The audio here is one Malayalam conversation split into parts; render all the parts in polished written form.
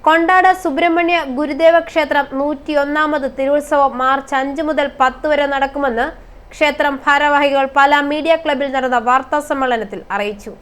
കൊണ്ടാട് സുബ്രഹ്മണ്യ ഗുരുദേവ ക്ഷേത്രം 101ാമത് തിരുവുത്സവം മാർച്ച് 5 മുതൽ 10 വരെ നടക്കുമെന്ന് ക്ഷേത്രം ഭാരവാഹികൾ പാലാ മീഡിയ ക്ലബ്ബിൽ നടന്ന വാർത്താ സമ്മേളനത്തിൽ അറിയിച്ചു.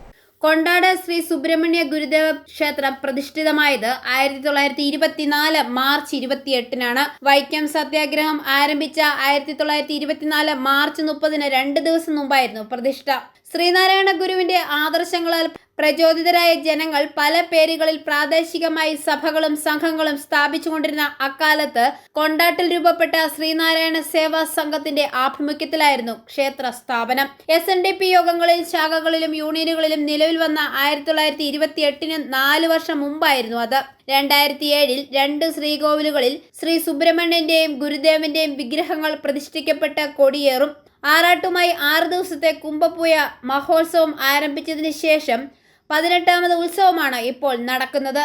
കൊണ്ടാട് ശ്രീ സുബ്രഹ്മണ്യ ഗുരുദേവ ക്ഷേത്രം പ്രതിഷ്ഠിതമായത് 1924 മാർച്ച് 28-നാണ്. വൈക്കം സത്യാഗ്രഹം ആരംഭിച്ച 1924 മാർച്ച് 30-ന് 2 ദിവസം മുമ്പായിരുന്നു പ്രതിഷ്ഠ. ശ്രീനാരായണ ഗുരുവിന്റെ ആദർശങ്ങളാൽ പ്രചോദിതരായ ജനങ്ങൾ പല പേരുകളിൽ പ്രാദേശികമായി സഭകളും സംഘങ്ങളും സ്ഥാപിച്ചുകൊണ്ടിരുന്ന അക്കാലത്ത് കൊണ്ടാട്ടിൽ രൂപപ്പെട്ട ശ്രീനാരായണ സേവാ സംഘത്തിന്റെ ആഭിമുഖ്യത്തിലായിരുന്നു ക്ഷേത്ര സ്ഥാപനം. SNDP യോഗങ്ങളിൽ ശാഖകളിലും യൂണിയനുകളിലും നിലവിൽ വന്ന 1928-ന് 4 വർഷം മുമ്പായിരുന്നു അത്. 2007-ൽ 2 ശ്രീകോവിലുകളിൽ ശ്രീ സുബ്രഹ്മണ്യന്റെയും ഗുരുദേവന്റെയും വിഗ്രഹങ്ങൾ പ്രതിഷ്ഠിക്കപ്പെട്ട് കൊടിയേറും. ആറാട്ടുമായി 6 ദിവസത്തെ കുംഭപൂയ മഹോത്സവം ആരംഭിച്ചതിന് ശേഷം 18ാമത് ഉത്സവമാണ് ഇപ്പോൾ നടക്കുന്നത്.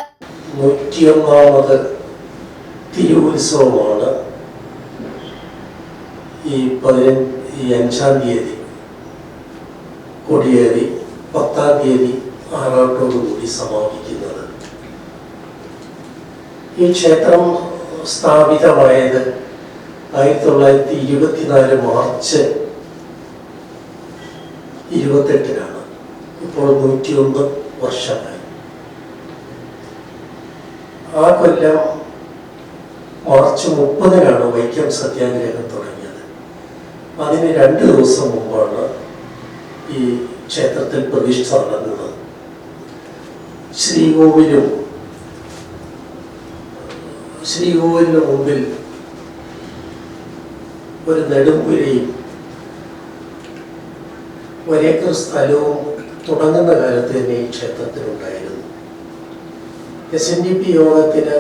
101ാമത് തിരുവുത്സവമാണ് ഈ 5-ാം തീയതി കൊടിയേറി 10ാം തീയതി ആറാട്ടോടുകൂടി സമാപിക്കുന്നത്. ഈ ക്ഷേത്രം സ്ഥാപിതമായത് 1924 മാർച്ച് 28-നാണ്. ഇപ്പോൾ 101 വർഷമായി. ആ കൊല്ലം മാർച്ച് 30-നാണ് വൈക്കം സത്യാഗ്രഹം തുടങ്ങിയത്. അതിന് 2 ദിവസം മുമ്പാണ് ഈ ക്ഷേത്രത്തിൽ പ്രതിഷ്ഠ നടന്നത്. ശ്രീകോവിലിന് മുമ്പിൽ ഒരു നെടുമ്പുരയും 1 ഏക്കർ സ്ഥലവും തുടങ്ങുന്ന കാലത്ത് തന്നെ ഈ ക്ഷേത്രത്തിലുണ്ടായിരുന്നു. SNDP യോഗത്തിന്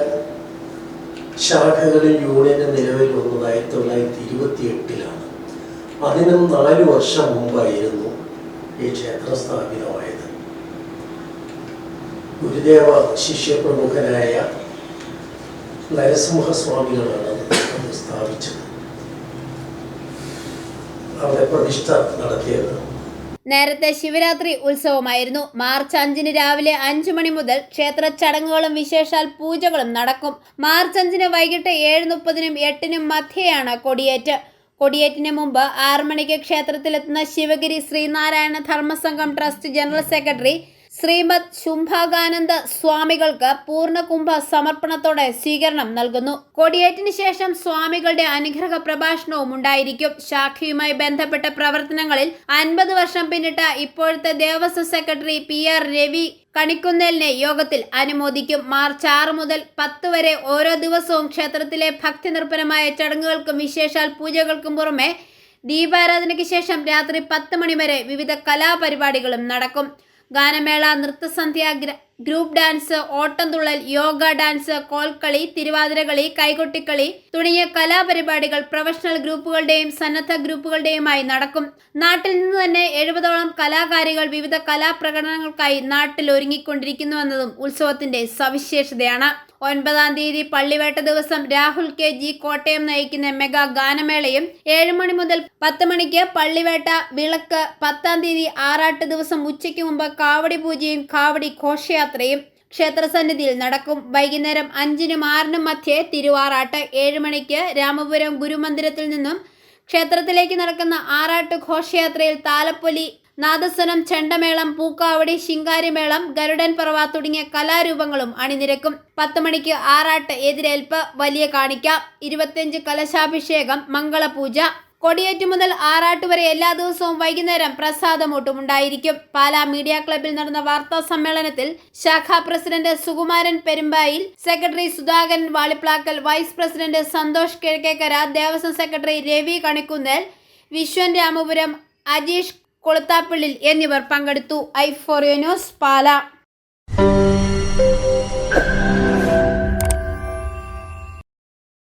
ശാഖകളിൽ യൂണിയനും നിലവിൽ വന്നത് 1928-ലാണ്. അതിനും 4 വർഷം മുമ്പായിരുന്നു ഈ ക്ഷേത്രം സ്ഥാപിതമായത്. ഗുരുദേവ ശിഷ്യപ്രമുഖനായ നരസിംഹസ്വാമികളാണ് അത് സ്ഥാപിച്ചത്, അവിടെ പ്രതിഷ്ഠ നടത്തിയത്. നേരത്തെ ശിവരാത്രി ഉത്സവമായിരുന്നു. മാർച്ച് 5-ന് രാവിലെ 5 മണി മുതൽ ക്ഷേത്ര ചടങ്ങുകളും വിശേഷാൽ പൂജകളും നടക്കും. മാർച്ച് 5-ന് വൈകിട്ട് 7:30-നും 8-നും മധ്യേയാണ് കൊടിയേറ്റ്. കൊടിയേറ്റിന് മുമ്പ് 6 മണിക്ക് ക്ഷേത്രത്തിലെത്തുന്ന Sivagiri Sreenarayana Dharmasangham trust general secretary Srimad Shumbhakananda സ്വാമികൾക്ക് പൂർണ്ണകുംഭ സമർപ്പണത്തോടെ സ്വീകരണം നൽകുന്നു. കൊടിയേറ്റിന് ശേഷം സ്വാമികളുടെ അനുഗ്രഹ പ്രഭാഷണവും ഉണ്ടായിരിക്കും. ശാഖയുമായി ബന്ധപ്പെട്ട പ്രവർത്തനങ്ങളിൽ 50 വർഷം പിന്നിട്ട ഇപ്പോഴത്തെ ദേവസ്വം സെക്രട്ടറി PR രവി കണിക്കുന്നേലിനെ യോഗത്തിൽ അനുമോദിക്കും. മാർച്ച് 6 മുതൽ 10 വരെ ഓരോ ദിവസവും ക്ഷേത്രത്തിലെ ഭക്തിനിർഭരമായ ചടങ്ങുകൾക്കും വിശേഷാൽ പൂജകൾക്കും പുറമെ ദീപാരാധനയ്ക്ക് ശേഷം രാത്രി 10 മണി വരെ വിവിധ കലാപരിപാടികളും നടക്കും. ഗാനമേള, നൃത്തസന്ധ്യ, ഗ്രൂപ്പ് ഡാൻസ്, ഓട്ടംതുള്ളൽ, യോഗ ഡാൻസ്, കോൽക്കളി, തിരുവാതിരകളി, കൈകൊട്ടിക്കളി തുടങ്ങിയ കലാപരിപാടികൾ പ്രൊഫഷണൽ ഗ്രൂപ്പുകളുടെയും സന്നദ്ധ ഗ്രൂപ്പുകളുടെയുമായി നടക്കും. നാട്ടിൽ നിന്ന് തന്നെ 70ഓളം കലാകാരികൾ വിവിധ കലാപ്രകടനങ്ങൾക്കായി നാട്ടിൽ ഒരുങ്ങിക്കൊണ്ടിരിക്കുന്നുവെന്നതും ഉത്സവത്തിന്റെ സവിശേഷതയാണ്. 9-ാം തീയതി പള്ളിവേട്ട ദിവസം രാഹുൽ KG കോട്ടയം നയിക്കുന്ന മെഗാ ഗാനമേളയും 7 മണി മുതൽ 10 മണിക്ക് പള്ളിവേട്ട വിളക്ക്, 10-ാം തീയതി ആറാട്ട് ദിവസം ഉച്ചയ്ക്ക് മുമ്പ് കാവടി പൂജയും കാവടി ഘോഷയാത്രയും ക്ഷേത്രസന്നിധിയിൽ നടക്കും. വൈകുന്നേരം 5-നും 6-നും മധ്യേ തിരുവാറാട്ട്. 7 മണിക്ക് രാമപുരം ഗുരുമന്ദിരത്തിൽ നിന്നും ക്ഷേത്രത്തിലേക്ക് നടക്കുന്ന ആറാട്ട് ഘോഷയാത്രയിൽ താലപ്പൊലി, നാദസ്വരം, ചെണ്ടമേളം, പൂക്കാവടി, ശിങ്കാരിമേളം, ഗരുഡൻ പറവ തുടങ്ങിയ കലാരൂപങ്ങളും അണിനിരക്കും. 10 മണിക്ക് ആറാട്ട് എതിരേൽപ്പ്, വലിയ കാണിക്ക, 25 കലശാഭിഷേകം, മംഗളപൂജ. കൊടിയേറ്റ് മുതൽ ആറാട്ട് വരെ എല്ലാ ദിവസവും വൈകുന്നേരം പ്രസാദമൂട്ടും ഉണ്ടായിരിക്കും. പാലാ മീഡിയ ക്ലബ്ബിൽ നടന്ന വാർത്താ സമ്മേളനത്തിൽ ശാഖാ president Sukumaran Perumpayil, secretary Sudhakaran Valiplackal, vice president Santhosh Kizhakkekara, Devaswom secretary Ravi Kanikkunnel, Viswan Ramapuram, Ajeesh Koluthappillil എന്നിവർ പങ്കെടുത്തു. i4 news, Pala.